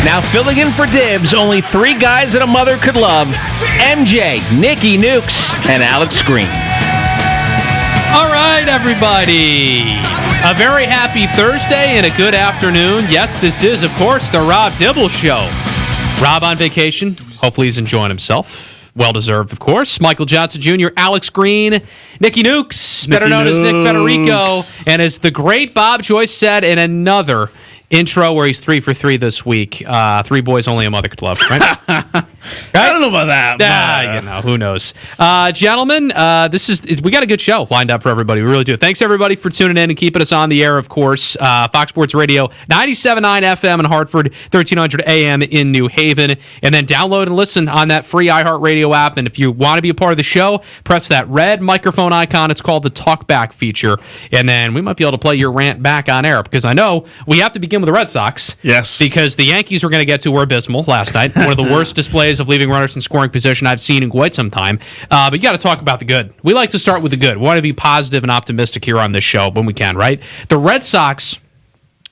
Now filling in for Dibs, only three guys that a mother could love: MJ, Nicky Nukes, and Alex Green. All right, everybody. A very happy Thursday and a good afternoon. Yes, this is, of course, the Rob Dibble Show. Rob on vacation. Hopefully he's enjoying himself. Well-deserved, of course. Michael Johnson Jr., Alex Green, Nicky Nukes, better known as Nick Federico. And as the great Bob Joyce said in another intro where he's 3 for 3 this week, three boys only a mother could love, right? I don't know about that. Who knows? Gentlemen, we got a good show lined up for everybody. We really do. Thanks, everybody, for tuning in and keeping us on the air, of course. Fox Sports Radio, 97.9 FM in Hartford, 1300 AM in New Haven. And then download and listen on that free iHeartRadio app. And if you want to be a part of the show, press that red microphone icon. It's called the Talkback feature. And then we might be able to play your rant back on air, because I know we have to begin with the Red Sox. Yes. Because the Yankees we're going to get to were abysmal last night. One of the worst displays of leaving runners in scoring position I've seen in quite some time. But you got to talk about the good. We like to start with the good. We want to be positive and optimistic here on this show when we can, right? The Red Sox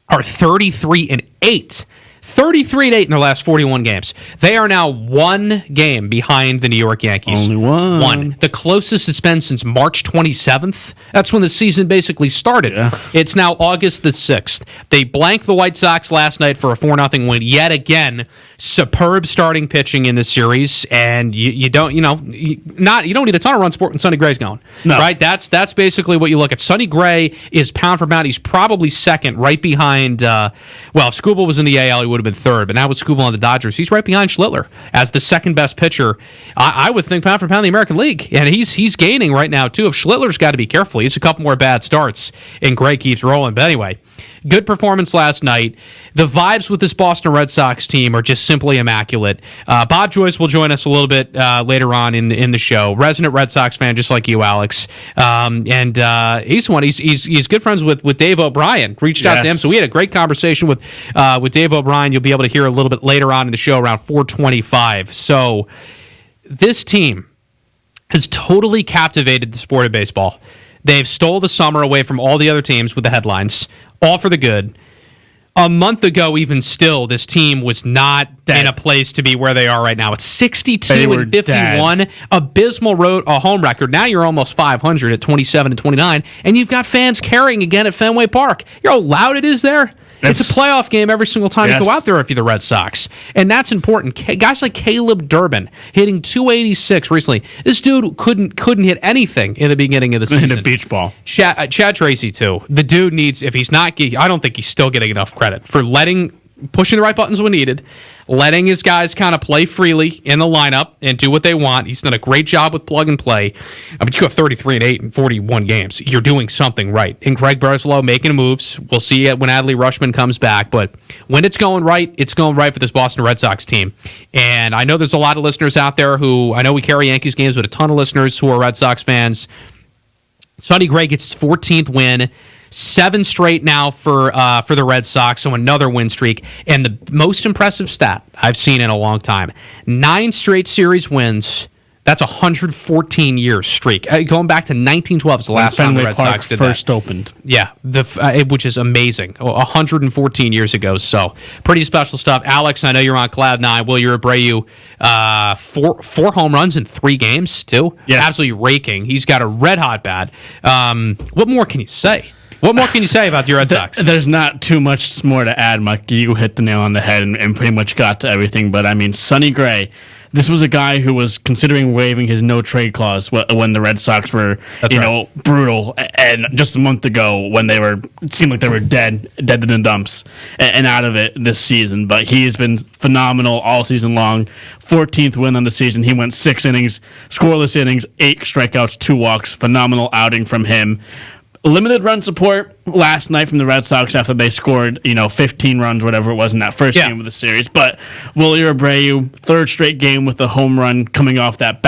are 33-8. 33-8 in their last 41 games. They are now one game behind the New York Yankees. Only one. One. The closest it's been since March 27th. That's when the season basically started. Yeah. It's now August the 6th. They blanked the White Sox last night for a 4-0 win. Yet again, superb starting pitching in this series, and you don't need a ton of run support when Sonny Gray's going. No. Right? That's basically what you look at. Sonny Gray is pound for pound. He's probably second, right behind. If Skubal was in the AL, he would have been third, but now with Skubal on the Dodgers, he's right behind Schlittler as the second best pitcher. I would think pound for pound in the American League, and he's gaining right now too. If Schlittler's got to be careful, he's a couple more bad starts, and Gray keeps rolling. But anyway, good performance last night. The vibes with this Boston Red Sox team are just simply immaculate. Bob Joyce will join us a little bit later on in the show. Resident Red Sox fan, just like you, Alex. And he's one. He's good friends with Dave O'Brien. Reached out to him, so we had a great conversation with Dave O'Brien. You'll be able to hear a little bit later on in the show around 4:25. So this team has totally captivated the sport of baseball. They've stole the summer away from all the other teams with the headlines, all for the good. A month ago, even still, this team was not in a place to be where they are right now. It's 62-51, dead. abysmal home record. Now you're almost 500 at 27-29, and you've got fans carrying again at Fenway Park. You know how loud it is there? It's a playoff game every single time you go out there if you're the Red Sox. And that's important. Guys like Caleb Durbin hitting .286 recently. This dude couldn't hit anything in the beginning of the season. In a beach ball. Chad Tracy, too. The dude needs, if he's not, I don't think he's still getting enough credit for pushing the right buttons when needed, letting his guys kind of play freely in the lineup and do what they want. He's done a great job with plug and play. I mean, you got 33-8 in 41 games. You're doing something right. And Craig Breslow making moves. We'll see it when Adley Rutschman comes back. But when it's going right, it's going right for this Boston Red Sox team. And I know there's a lot of listeners out there who, I know we carry Yankees games, but a ton of listeners who are Red Sox fans. Sonny Gray gets his 14th win. 7 straight now for the Red Sox, so another win streak. And the most impressive stat I've seen in a long time, 9 straight series wins. That's a 114-year streak. Going back to 1912 is the last time the Red Sox did that. First opened. Yeah, which is amazing. 114 years ago, so pretty special stuff. Alex, I know you're on Cloud 9. Willie Abreu, 4 home runs in 3 games, too. Yes. Absolutely raking. He's got a red-hot bat. What more can you say? What more can you say about your Red Sox? There's not too much more to add, Mike. You hit the nail on the head and pretty much got to everything. But, I mean, Sonny Gray, this was a guy who was considering waiving his no-trade clause when the Red Sox were, brutal. And just a month ago when it seemed like they were dead in the dumps and out of it this season. But he has been phenomenal all season long. 14th win on the season. He went 6 innings, scoreless innings, 8 strikeouts, 2 walks. Phenomenal outing from him. Limited run support last night from the Red Sox after they scored, 15 runs, whatever it was in that first game of the series. But Willie Abreu, 3rd straight game with a home run coming off that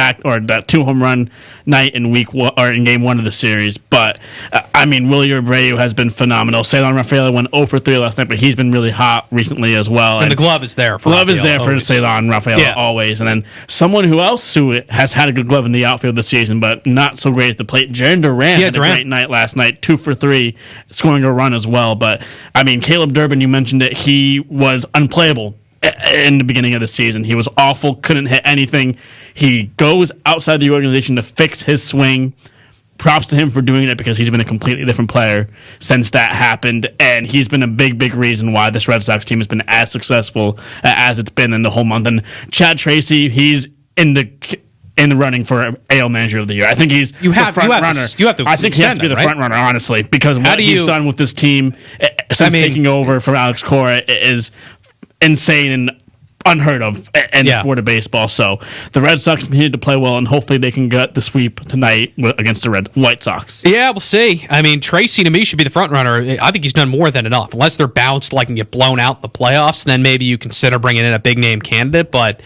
2 home run night in in game 1 of the series. But Willie Abreu has been phenomenal. Ceylon Rafaela went 0 for 3 last night, but he's been really hot recently as well. And the glove is there. For Ceylon Rafaela always. And then someone who has had a good glove in the outfield this season, but not so great at the plate. Jarren Duran had a great night last night, 2 for 3 scoring a run as well. But I mean, Caleb Durbin, you mentioned it. He was unplayable in the beginning of the season. He was awful, couldn't hit anything. He goes outside the organization to fix his swing. Props to him for doing it, because he's been a completely different player since that happened, and he's been a big reason why this Red Sox team has been as successful as it's been in the whole month. And Chad Tracy, he's in the running for AL Manager of the Year. I think he's the front runner. I think he has to be the front runner, honestly, because what he's done with this team since taking over from Alex Cora is insane and unheard of in the sport of baseball. So the Red Sox continue to play well, and hopefully they can get the sweep tonight against the White Sox. Yeah, we'll see. I mean, Tracy to me should be the front runner. I think he's done more than enough. Unless they're bounced and get blown out in the playoffs, then maybe you consider bringing in a big name candidate. But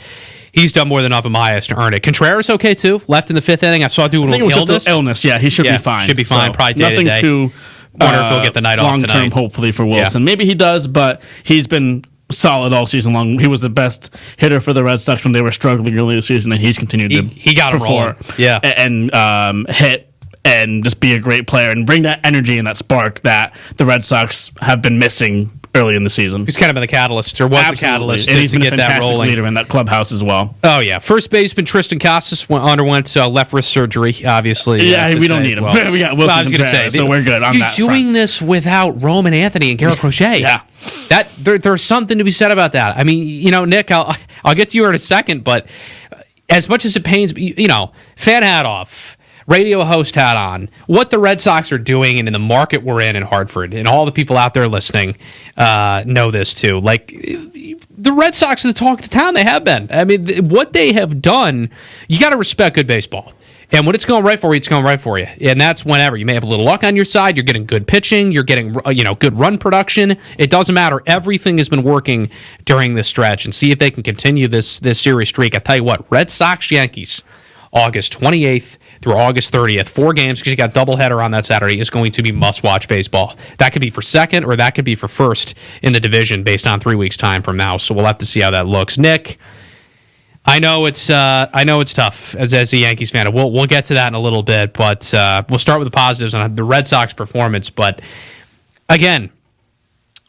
he's done more than enough in my eyes to earn it. Contreras okay too. Left in the fifth inning. I saw doing it was just illness. Yeah, he should be fine. Should be fine. So probably day nothing to day. Too. Wonder if he'll get the night off tonight. Long term, hopefully for Wilson. Maybe he does, but he's been solid all season long. He was the best hitter for the Red Sox when they were struggling early this season, and he's continued to he got perform and hit and just be a great player and bring that energy and that spark that the Red Sox have been missing early in the season. He's kind of been the catalyst, or was the catalyst, and he's been to a get that fantastic rolling. leader in that clubhouse as well. Oh yeah, first baseman Tristan Casas underwent left wrist surgery. Obviously, we don't need him. Well, we got Wilson Contreras, so we're good on that. You're doing this without Roman Anthony and Garrett Crochet. Yeah, that there's something to be said about that. I mean, Nick, I'll get to you in a second, but as much as it pains me, fan hat off, radio host hat on, what the Red Sox are doing and in the market we're in Hartford, and all the people out there listening know this too. The Red Sox are the talk of the town. They have been. I mean, what they have done, you got to respect good baseball. And when it's going right for you, it's going right for you. And that's whenever. You may have a little luck on your side. You're getting good pitching. You're getting good run production. It doesn't matter. Everything has been working during this stretch. And see if they can continue this series streak. I tell you what, Red Sox, Yankees, August 28th through August 30th. 4 games, because you got a doubleheader on that Saturday, is going to be must-watch baseball. That could be for second, or that could be for first in the division based on 3 weeks' time from now. So we'll have to see how that looks. Nick, I know it's tough as a Yankees fan. We'll get to that in a little bit, but we'll start with the positives on the Red Sox performance. But again,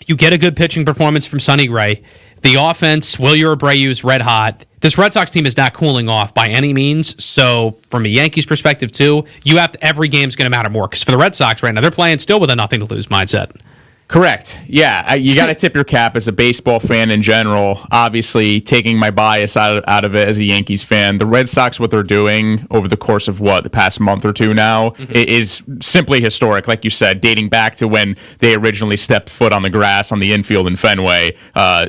you get a good pitching performance from Sonny Gray. The offense, Wilyer Abreu's red hot. This Red Sox team is not cooling off by any means. So from a Yankees perspective too, every game's going to matter more, because for the Red Sox right now, they're playing still with a nothing to lose mindset. Correct. Yeah, you got to tip your cap as a baseball fan in general. Obviously, taking my bias out of it as a Yankees fan, the Red Sox, what they're doing over the course of the past month or two now, is simply historic. Like you said, dating back to when they originally stepped foot on the grass on the infield in Fenway.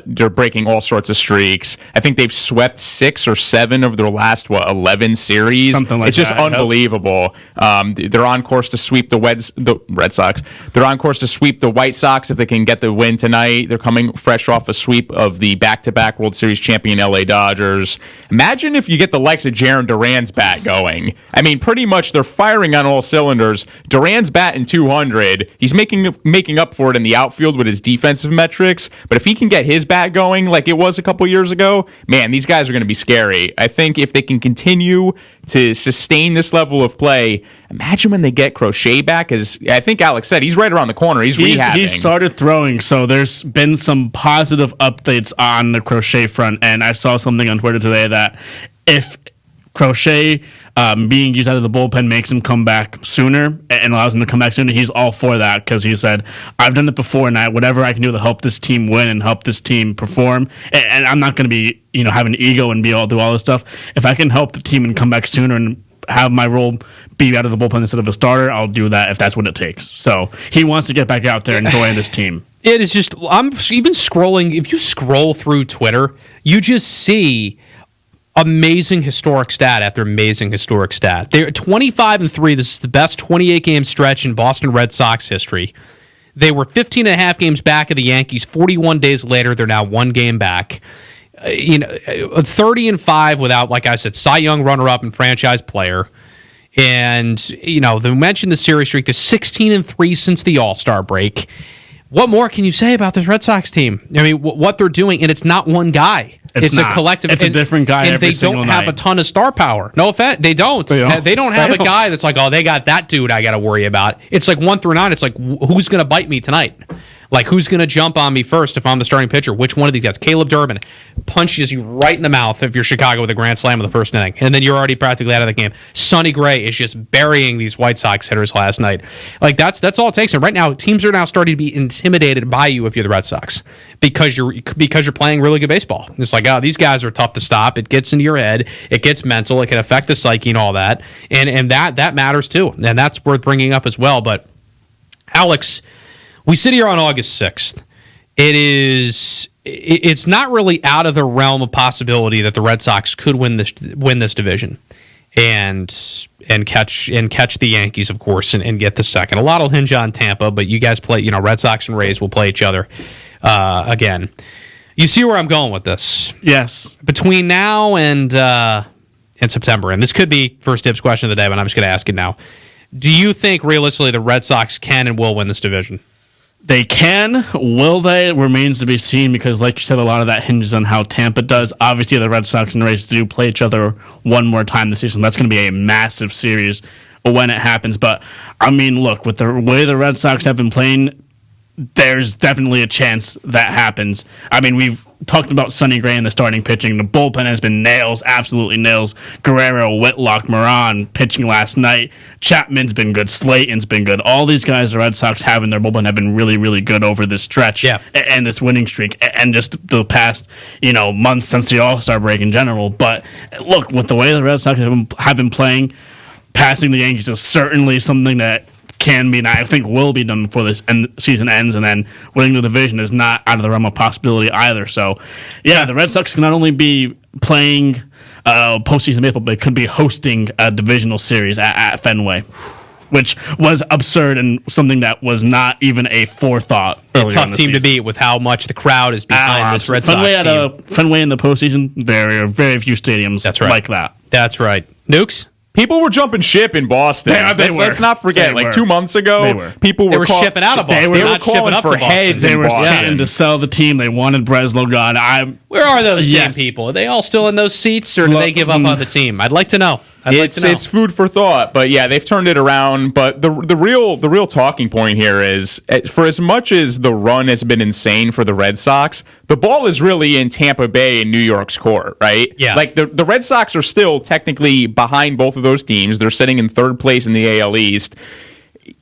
They're breaking all sorts of streaks. I think they've swept 6 or 7 of their last 11 series. Something like it's just that, unbelievable. They're on course to sweep the Red Sox. They're on course to sweep the White Sox if they can get the win tonight. They're coming fresh off a sweep of the back-to-back World Series champion LA Dodgers. Imagine if you get the likes of Jarren Duran's bat going. I mean, pretty much they're firing on all cylinders. Duran's batting 200. He's making up for it in the outfield with his defensive metrics. But if he can get his bat going like it was a couple years ago, man, these guys are going to be scary. I think if they can continue to sustain this level of play, imagine when they get Crochet back. As I think Alex said, he's right around the corner. He's rehabbing. He started throwing, so there's been some positive updates on the Crochet front. And I saw something on Twitter today that if Crochet being used out of the bullpen makes him come back sooner and allows him to come back sooner, he's all for that, because he said, I've done it before, and whatever I can do to help this team win and help this team perform, and I'm not going to be have an ego and do all this stuff. If I can help the team and come back sooner and have my role be out of the bullpen instead of a starter, I'll do that if that's what it takes. So he wants to get back out there and join this team. It is just, I'm even scrolling, if you scroll through Twitter, you just see amazing historic stat after amazing historic stat. They're 25-3. This is the best 28-game stretch in Boston Red Sox history. They were 15 and a half games back of the Yankees. 41 days later, they're now 1 game back. 30-5 without, like I said, Cy Young runner-up and franchise player. And, they mentioned the series streak to 16-3 since the All-Star break. What more can you say about this Red Sox team? I mean, what they're doing, and it's not one guy. It's a collective. It's a different guy and every they single don't have night. a ton of star power. No offense, they don't. They don't have a guy that's like, oh, they got that dude I got to worry about. It's like 1 through 9. It's like, who's going to bite me tonight? Like, who's going to jump on me first if I'm the starting pitcher? Which one of these guys? Caleb Durbin punches you right in the mouth if you're Chicago with a grand slam in the first inning, and then you're already practically out of the game. Sonny Gray is just burying these White Sox hitters last night. Like, that's all it takes. And right now, teams are now starting to be intimidated by you if you're the Red Sox because you're playing really good baseball. It's like, oh, these guys are tough to stop. It gets into your head. It gets mental. It can affect the psyche and all that. And that matters too. And that's worth bringing up as well. But Alex, we sit here on August 6th. It's not really out of the realm of possibility that the Red Sox could win this division and catch the Yankees, of course, and get the second. A lot will hinge on Tampa, but you guys play, Red Sox and Rays will play each other again. You see where I'm going with this? Yes. Between now and September, and this could be first dibs question of the day, but I'm just going to ask it now. Do you think realistically the Red Sox can and will win this division? They can. Will they? Remains to be seen because, like you said, a lot of that hinges on how Tampa does. Obviously, the Red Sox and Rays do play each other one more time this season. That's going to be a massive series when it happens. But, I mean, look, with the way the Red Sox have been playing, there's definitely a chance that happens. I mean, we've talked about Sonny Gray in the starting pitching. The bullpen has been nails, absolutely nails. Guerrero, Whitlock, Moran pitching last night. Chapman's been good. Slayton's been good. All these guys the Red Sox have in their bullpen have been really, really good over this stretch and this winning streak and just the past, months since the All-Star break in general. But look, with the way the Red Sox have been playing, passing the Yankees is certainly something that can be, and I think will be done before this season ends, and then winning the division is not out of the realm of possibility either. So, the Red Sox can not only be playing postseason baseball, but they could be hosting a divisional series at Fenway, which was absurd and something that was not even a forethought earlier. A tough team to beat with how much the crowd is behind this Red Sox team. Fenway in the postseason, there are very few stadiums like that. That's right. Nukes? People were jumping ship in Boston. Let's not forget, 2 months ago, people were shipping out of Boston. They were calling for heads. They were chanting to sell the team. They wanted Breslow gone. Where are those same people? Are they all still in those seats, or do they give up on the team? I'd like to know. It's food for thought, but they've turned it around. But the real talking point here is, for as much as the run has been insane for the Red Sox, the ball is really in Tampa Bay and New York's court, right? Yeah. Like the Red Sox are still technically behind both of those teams. They're sitting in third place in the AL East.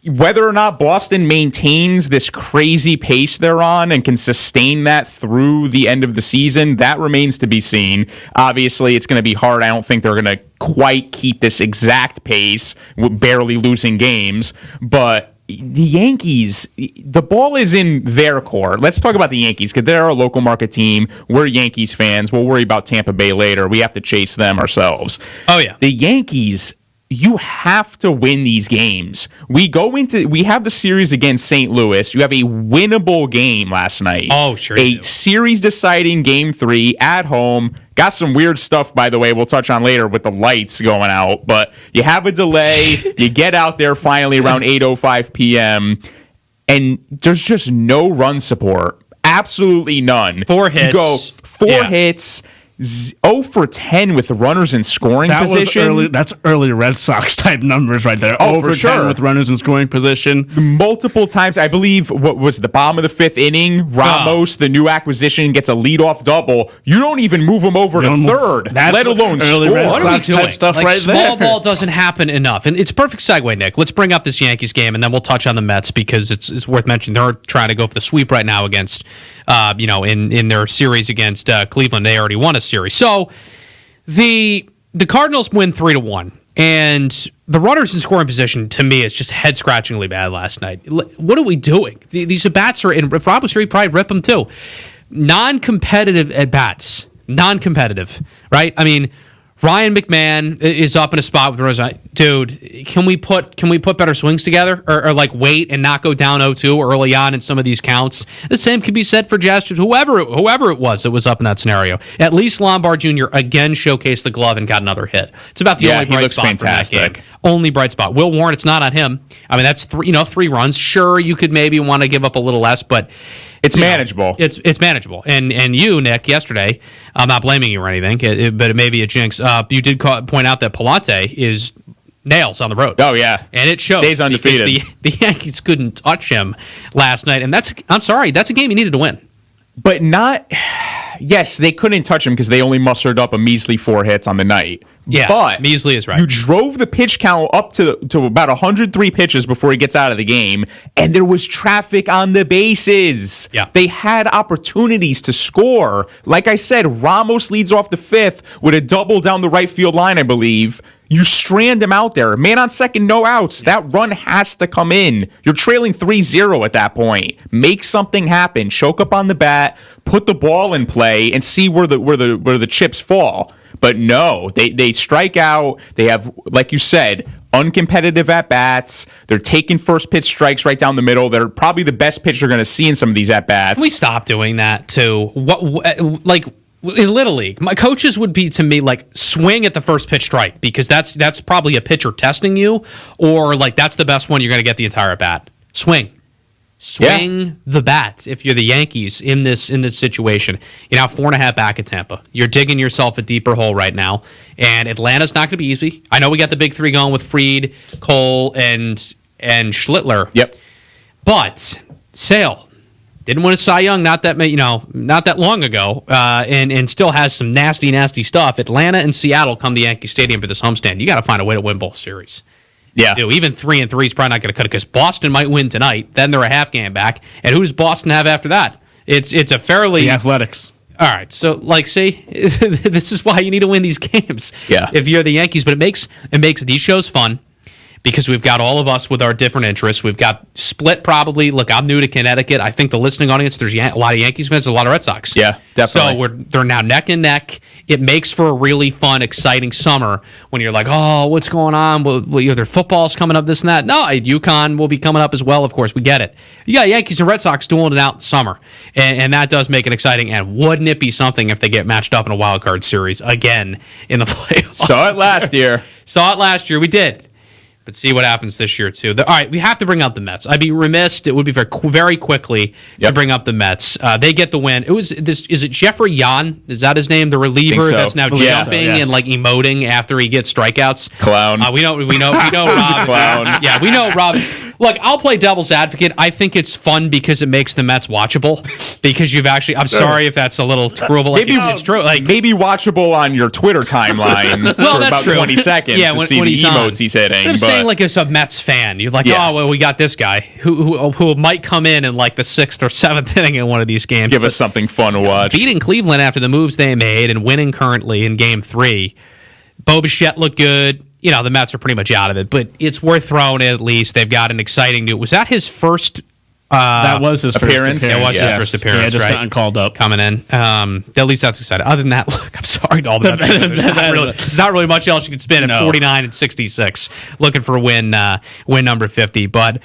Whether or not Boston maintains this crazy pace they're on and can sustain that through the end of the season, that remains to be seen. Obviously, it's going to be hard. I don't think they're going to quite keep this exact pace, barely losing games. But the Yankees, the ball is in their court. Let's talk about the Yankees because they're a local market team. We're Yankees fans. We'll worry about Tampa Bay later. We have to chase them ourselves. Oh, yeah. The Yankees, you have to win these games. We have the series against St. Louis. You have a winnable game last night. Oh, sure. A series deciding game 3 at home. Got some weird stuff, by the way, we'll touch on later with the lights going out. But you have a delay. You get out there finally around 8:05 p.m. And there's just no run support. Absolutely none. 4 hits. You go 4 hits. 0 for 10 with runners in scoring position. That's early Red Sox type numbers right there. Oh, 0 for 10 with runners in scoring position. Multiple times, I believe, what was the bottom of the 5th inning? Ramos, the new acquisition, gets a leadoff double. You don't even move him over to third, let alone early score. Red What are we Sox doing? type stuff like right small there. ball doesn't happen enough. And it's a perfect segue, Nick. Let's bring up this Yankees game, and then we'll touch on the Mets because it's worth mentioning. They're trying to go for the sweep right now against, in their series against Cleveland. They already won a series. So the Cardinals win 3-1. And the runners in scoring position, to me, is just head-scratchingly bad last night. What are we doing? These at-bats are, and if Rob was here, he'd probably rip them too. Non-competitive at-bats. Non-competitive, right? I mean, Ryan McMahon is up in a spot with Rose. Dude, can we put better swings together, or like wait and not go down 0-2 early on in some of these counts? The same can be said for Jazz, whoever it was that was up in that scenario. At least Lombard Jr. again showcased the glove and got another hit. It's about the only bright spot fantastic. from that game. Only bright spot. Will Warren, it's not on him. I mean, that's 3 runs. Sure, you could maybe want to give up a little less, but It's manageable. It's manageable. And you, Nick, yesterday, I'm not blaming you or anything, but it may be a jinx. You did point out that Palante is nails on the road. Oh, yeah. And it shows. Stays undefeated. The Yankees couldn't touch him last night. And I'm sorry, that's a game you needed to win. But not... Yes, they couldn't touch him because they only mustered up a measly 4 hits on the night. Yeah, but measly is right. You drove the pitch count up to about 103 pitches before he gets out of the game, and there was traffic on the bases. Yeah. They had opportunities to score. Like I said, Ramos leads off the 5th with a double down the right field line, I believe. You strand him out there. Man on second, no outs. That run has to come in. You're trailing 3-0 at that point. Make something happen. Choke up on the bat, put the ball in play, and see where the chips fall. But no, they strike out. They have, like you said, uncompetitive at-bats. They're taking first pitch strikes right down the middle. They're probably the best pitch you're going to see in some of these at-bats. Can we stop doing that, too? In Little League, my coaches would be to me like swing at the first pitch strike because that's probably a pitcher testing you, or like that's the best one you're going to get the entire at bat. Swing the bat. If you're the Yankees in this situation, you're now 4.5 back at Tampa. You're digging yourself a deeper hole right now, and Atlanta's not going to be easy. I know we got the big three going with Fried, Cole, and Schlittler. Yep, but Sale didn't win a Cy Young not that long ago, and still has some nasty stuff. Atlanta and Seattle come to Yankee Stadium for this homestand. You got to find a way to win both series. Yeah. Even 3-3 is probably not going to cut it because Boston might win tonight. Then they're a half game back, and who does Boston have after that? It's a fairly the Athletics. All right, so see, this is why you need to win these games. Yeah. If you're the Yankees, but it makes these shows fun. Because we've got all of us with our different interests. We've got split probably. Look, I'm new to Connecticut. I think the listening audience, there's a lot of Yankees fans, a lot of Red Sox. Yeah, definitely. So they're now neck and neck. It makes for a really fun, exciting summer when you're like, oh, what's going on? Well, their football's coming up, this and that. No, UConn will be coming up as well, of course. We get it. You got Yankees and Red Sox dueling it out in summer. And that does make it exciting. And wouldn't it be something if they get matched up in a wild card series again in the playoffs? Saw it last year. Saw it last year. We did. But see what happens this year, too. All right, we have to bring up the Mets. I'd be remiss. It would be very quickly to bring up the Mets. They get the win. Is it Jeffrey Yan? Is that his name? The reliever that's now jumping and like emoting after he gets strikeouts. Clown. We know Rob. Clown. Yeah, we know Rob. Look, I'll play devil's advocate. I think it's fun because it makes the Mets watchable. Because you've actually. I'm sorry if that's a little cruel, but it's true. Like maybe watchable on your Twitter timeline for about 20 seconds to see the emotes he's hitting. I'm saying like as a Mets fan, you're like, oh well, we got this guy who might come in like the 6th or 7th inning in one of these games. Give us something fun to watch. Beating Cleveland after the moves they made and winning currently in Game 3. Bo Bichette looked good. The Mets are pretty much out of it, but it's worth throwing in at least. They've got an exciting new. Was that his first? That was his appearance. First appearance. It was his first appearance. Yeah, just gotten called up, coming in. At least that's exciting. Other than that, look, I'm sorry to all the Mets. There's not really much else you can spin at 49 and 66, looking for win number 50. But